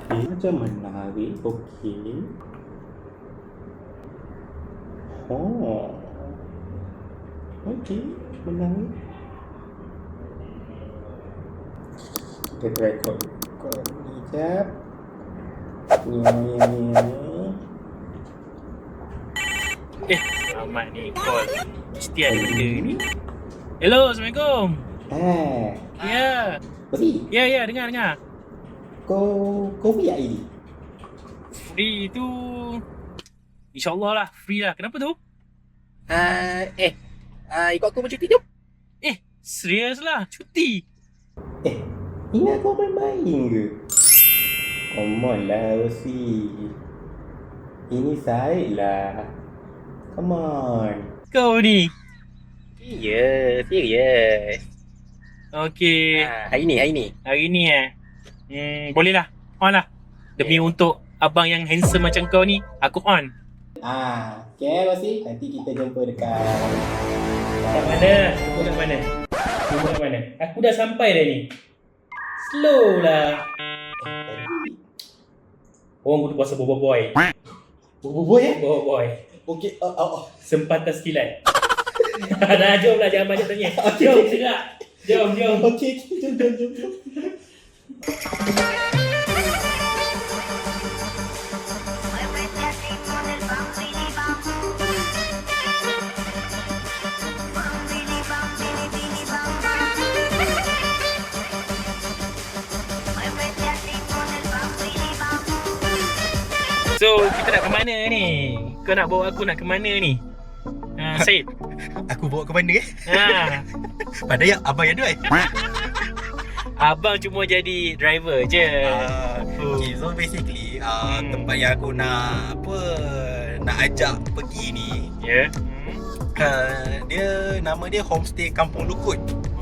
Macam menarik. Okey. Oh. Okey, menarik. Kita try kot ni jap. Ni. Amat ni call. Mesti ada benda ni. Hello, Assalamualaikum. Ya. Beri. Ya, dengar. Kau free hari ni? Free tu InsyaAllah lah, free lah. Kenapa tu? Ikut aku bercuti jom. Serius lah, cuti. Ingat kau main-main ke? Come on lah, Rosie. Ini Syed lah. Come on. Kau ni. Serius. Okey. Hari ni. Hari ni boleh lah. On lah. Demi untuk abang yang handsome macam kau ni, aku on. Okay Rosie. Nanti kita jumpa dekat Kat mana? Aku kat mana? Aku dah sampai dah ni. Slow lah. Orang kudu puasa boy. Boboiboy Boy. Okay. Sempatan sekilat. Dah, jom lah. Jangan banyak tanya. Jom, sedap. Jom. Okay, jom. So, kita nak ke mana ni? Kau nak bawa aku nak ke mana ni? Syed. Aku bawa ke mana Ha. Abang yang drive. Abang cuma jadi driver je. Okay, so basically tempat yang aku nak ajak pergi ni, Ya. nama dia Homestay Kampung Lukut.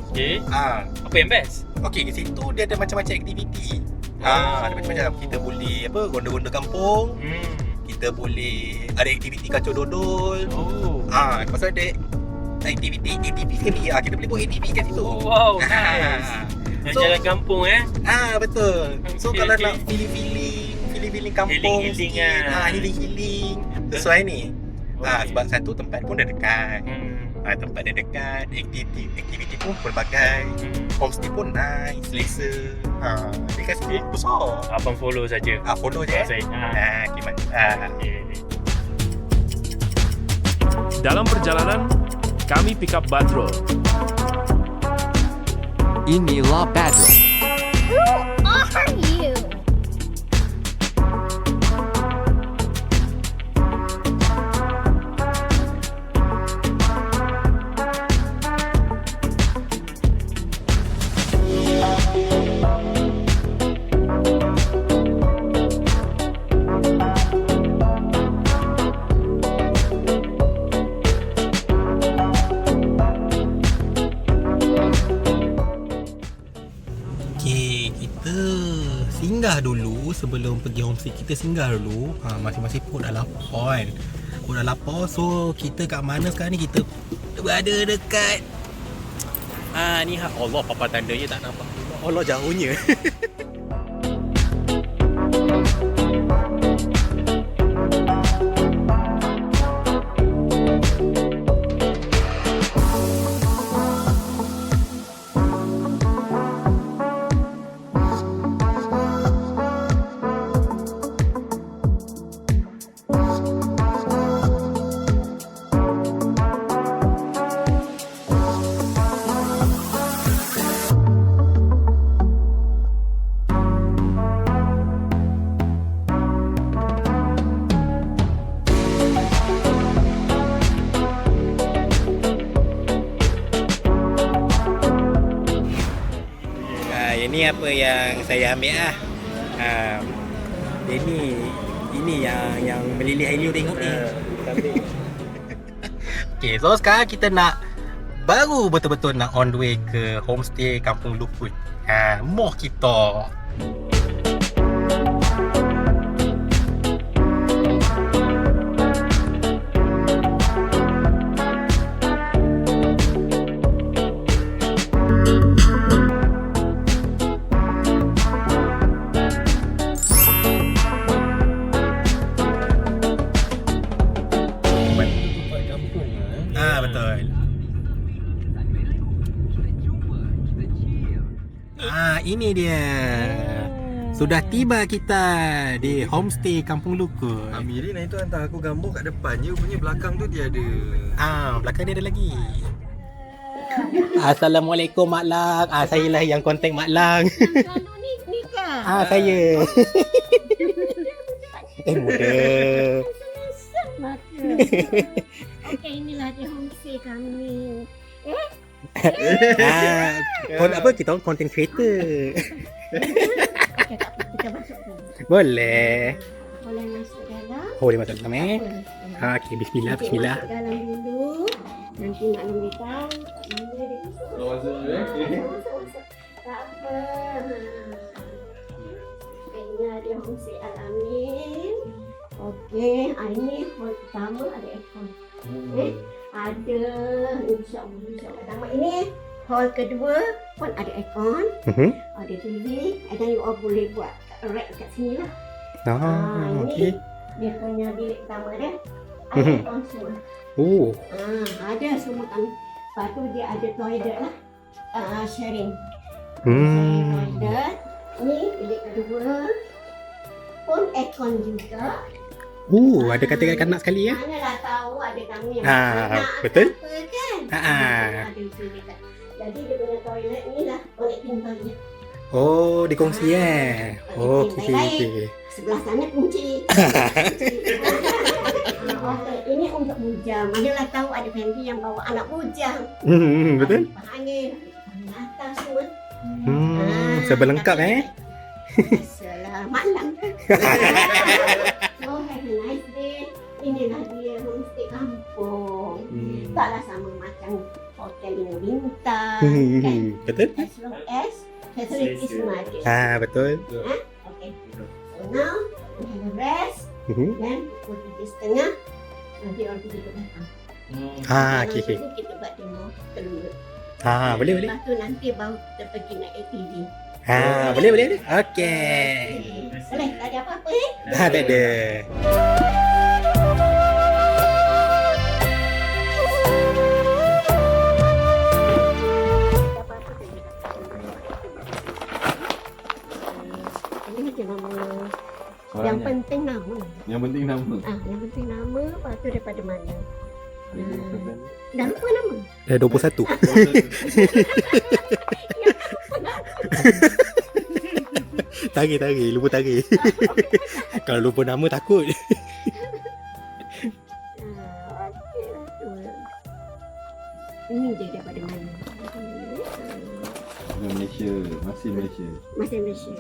Okey. Apa yang best? Okay, di situ dia ada macam-macam aktiviti. Ada macam-macam. Kita boleh ronda-ronda kampung. Kita boleh ada aktiviti kacau dodol. Lepas tu ada aktiviti ATV sekali. Kita boleh buat ATV kat situ. Wow, nice. Jalan kampung Betul. So Okay, kalau okay. nak feeling kampung, Healing-healing sikit, healing sesuai ni. Sebab satu tempat pun dah dekat. Tempat dia dekat, aktiviti pun pelbagai. Homestay pun nice, selesa. Dia kasi besar. Abang follow saja. Follow je. Syed. Kiman. Dalam perjalanan, kami pick up Badro. Inilah Badro. Who are you? Singgah dulu sebelum pergi homestay. Kita singgah dulu. Masing-masing pun dah lapar kan. So kita kat mana sekarang ni? Kita berada dekat ni Allah, papan tanda je tak nampak. Allah, jauhnya. Ini apa yang saya ambil lah. Ini yang melilih Helio tengok ni. Okay, so sekarang kita nak baru betul-betul nak on the way ke homestay Kampung Lukut. Moh kita. Ini dia. Sudah tiba kita di homestay Kampung Lukut. Amirin hari tu hantar aku gambar kat depan je, punya belakang tu dia ada. Belakang dia ada lagi. Assalamualaikum Mak Lang. Saya lah yang kontak Mak Lang. Kalau ni kan. Saya. Muda. Maka. Okey, inilah dia homestay kami. Apa kita orang content creator. Okey, tak apa. Kita masuk dulu. Boleh. Boleh masuk dalam. Boleh masuk dalam Boleh. Okey, bismillah, Okey, bismillah. masuk dalam dulu. Nanti nak beritahu mana dia masuk. Tak apa. Kayaknya dia homestay Al-Amin. Okey, ini hall pertama ada aircon. Ada insya-Allah. Pertama ini hall kedua pun ada aircon. Ada TV. Dan you all boleh buat rack kat sini lah. Okey. Dia punya bilik pertama dia. Ada aircon semua. Ada semua kan. Lepas tu dia ada toilet lah. Sharing. Toilet. Ni bilik kedua. Pun aircon juga. Ada kanak-kanak sekali ya. Manalah tahu ada tamu yang betul? Apa kan? Ada bilik kan. Jadi dia punya toilet ni lah connecting toilet. Dikongsi Okey. Sebelah sana kunci. Ini untuk bujang. Manalah tahu ada family yang bawa anak bujang. Betul? Angin, atas semua. Serba lengkap Selamat malam. So have a nice day. Inilah dia homestay kampung. Taklah sama macam hotel yang bintang. Kan? Betul? As long as facilities semua ada. Betul. Okay. So now we have a rest. Then pukul 3:30 nanti orang pergi ke belakang. Okey. Kita buat demo telur. Boleh. Lepas tu nanti baru kita pergi naik ATV. Boleh. Okey. Boleh, tak ada apa-apa Tak ada. Ini aja nama. Yang penting nama. Yang penting nama. Yang penting nama, lepas tu daripada mana. Dah lupa nama. Dah 21. Tarik, lupa tarik. Kalau lupa nama takut. Ini dia daripada mana? Malaysia, masih Malaysia. Masih Malaysia.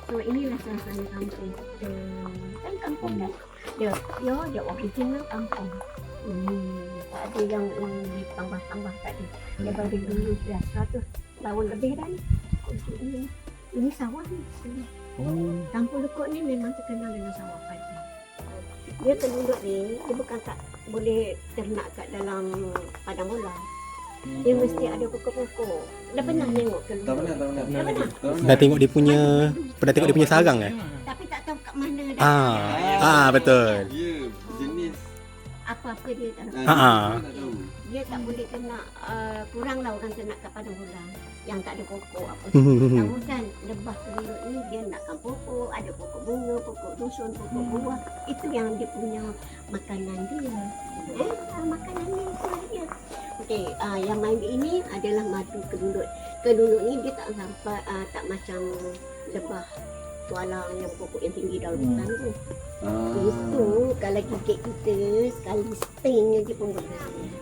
So inilah suasana kampung kita. Kan kampung kan? Dia original kampung. Tak ada yang ditambah-tambah tadi. Daripada dulu dah 100 tahun lebih dah ni. Ini sawah ni. Kampung Lukut ni memang terkenal dengan sawah padi. Dia penduduk ni, dia bukan tak boleh ternak kat dalam padang bola. Dia mesti ada pokok-pokok. Dah pernah tengok ke Lukut? Tak pernah. Dah tengok dia punya sarang Tapi tak tahu kat mana dah. Betul. Ya, jenis Apa-apa dia tak tahu. tak tahu. Dia tak boleh kena kurang lah orang ternak kat padang bola yang tak ada pokok apa semua. Tahu kan lebah penduduk ni dia nakkan pokok, ada pokok bunga, pokok dusun, pokok buah. Itu yang dia punya makanan dia. Makanan dia. Okey, yang main ini adalah madu keduduk. Keduduk ni dia tak sampai tak macam lebah tualang yang pokok yang tinggi dalam hutan tu. Itu kalau gigit kita sekali sting je pun boleh.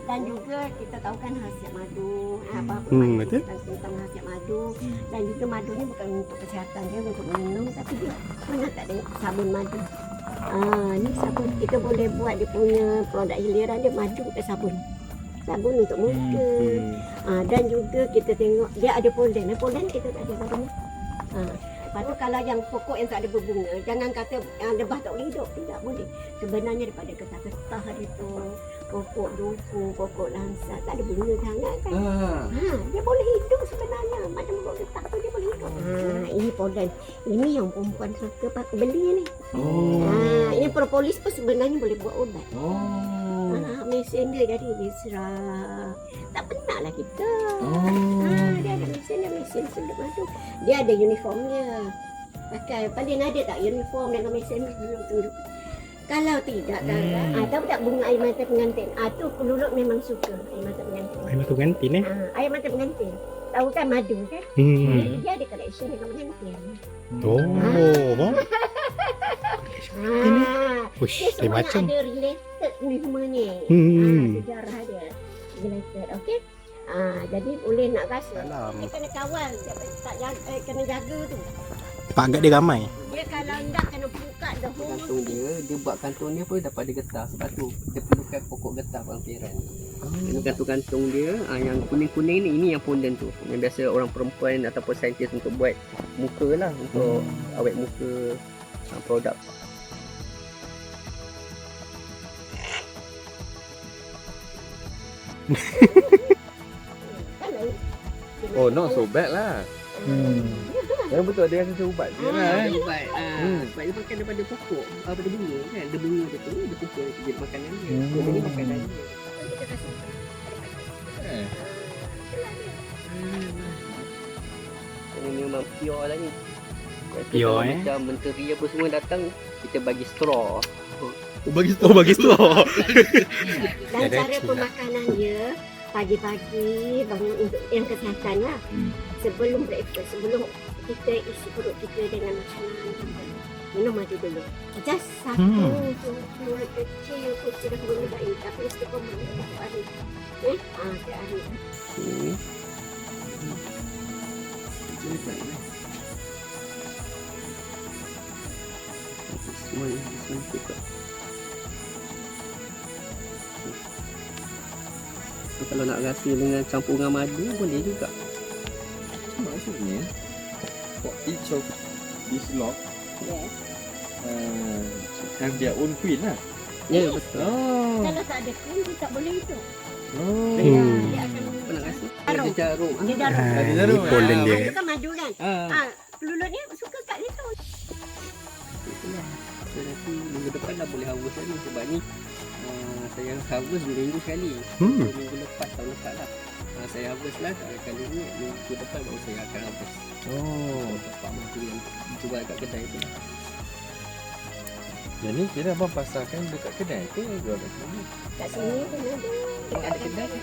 Dan juga kita tahu kan khasiat madu. Apa-apa betul. kita tahu tentang khasiat madu. Dan juga madu ni bukan untuk kesihatan dia, untuk minum, tapi dia pernah tak ada sabun madu. Ni sabun kita boleh buat dia punya produk hiliran dia madu ke sabun. Sabun untuk muka. Dan juga kita tengok dia ada pollen. Pollen kita tak ada sabun. Lepas tu kalau yang pokok yang tak ada berbunga, jangan kata lebah tak boleh hidup. Tidak boleh. Sebenarnya daripada getah-getah dia tu, pokok duku, pokok langsat, tak ada bunga sangat kan. Dia boleh hidup sebenarnya. Macam pokok getah tu dia boleh hidup. Ini pollen. Ini yang perempuan suka beli ni. Ini propolis pun sebenarnya boleh buat ubat. Mesin dia jadi dia serap. Tak pernah lah kita. Oh. Dia ada mesin sedut madu. Dia ada uniformnya. Pakai paling ada tak uniform dengan mesin tu. Kalau tidak kan, tahu tak bunga air mata pengantin? Tu Lulut memang suka air mata pengantin. Air mata pengantin Air mata pengantin. Tahu kan madu kan? Dia ada collection dengan pengantin. Oh. Ush, Dia lain semuanya macam. ada related ni semua ni. Sejarah dia related, okey? Jadi boleh nak rasa. Alam. Dia kena kawal, tak jaga, kena jaga tu. Pak agak dia ramai. Dia kalau tak kena buka the whole Kantung dia buat kantung dia pun dapat dia getah. Sebab tu dia perlukan pokok getah pangkiran. Kena kantung-kantung dia yang kuning-kuning ni, ini yang fondant tu. Yang biasa orang perempuan ataupun saintis untuk buat muka lah, untuk awet muka produk. Oh, not so bad lah. Yang betul dia rasa ubat je lah. Ubat. Sebab dia makan daripada pokok, daripada bunga kan. Dia bunga dia tu, dia pokok dia jadi makanan dia. Jadi makanan dia. Ini memang pure lah ni. Pure, Macam menteri apa semua datang, kita bagi straw. Bagi straw. Dan cara pemakanan dia pagi-pagi bangun untuk yang kesihatan lah. Sebelum breakfast, sebelum kita isi perut kita dengan makanan, minum madu dulu. Just satu susu kecil pun sudah boleh baik. Tapi istiqomah setiap hari. Setiap hari. Semua cukup. Kalau nak rasa dengan campuran madu boleh juga. Maksudnya for each of this lot Yes. have their own queen lah. Ya, betul. Kalau tak ada queen, dia tak boleh hidup. Dia akan Apa nak rasa? Jarum. Ada jarum. Dia jarum. Ada jarum. Pollen dia. Madu kan madu kan? Lulut ni suka kat situ. Itulah. So, nanti minggu depan dah boleh harvest lagi. Sebab ni saya harvest 2 minggu sekali. Minggu lepas, tahun lepas lah. Saya harvest lah kali ni. Minggu depan baru saya akan harvest. Bapak madu yang jual kat kedai tu. Yang ni kira abang pasarkan dekat kedai ke jual kat sini? Kat sini pun ada. Dekat ada kedai.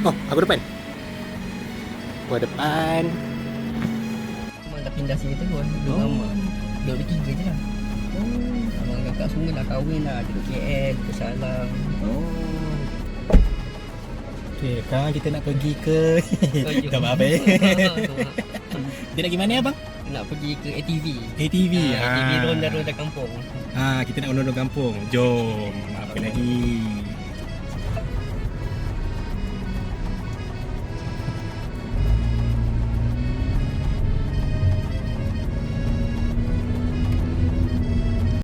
Oh, aku depan. Aku depan. Cuma dah pindah sini terus. Duduk lama. Duduk bertiga je lah. Abang kakak semua dah kahwin lah. Duduk KL, ke Salang. Okay, sekarang kita nak pergi ke tak apa-apa. Kita nak pergi mana abang? Nak pergi ke ATV. ATV. ATV ronda-ronda kampung. Kita nak ronda kampung. Jom. Apa lagi?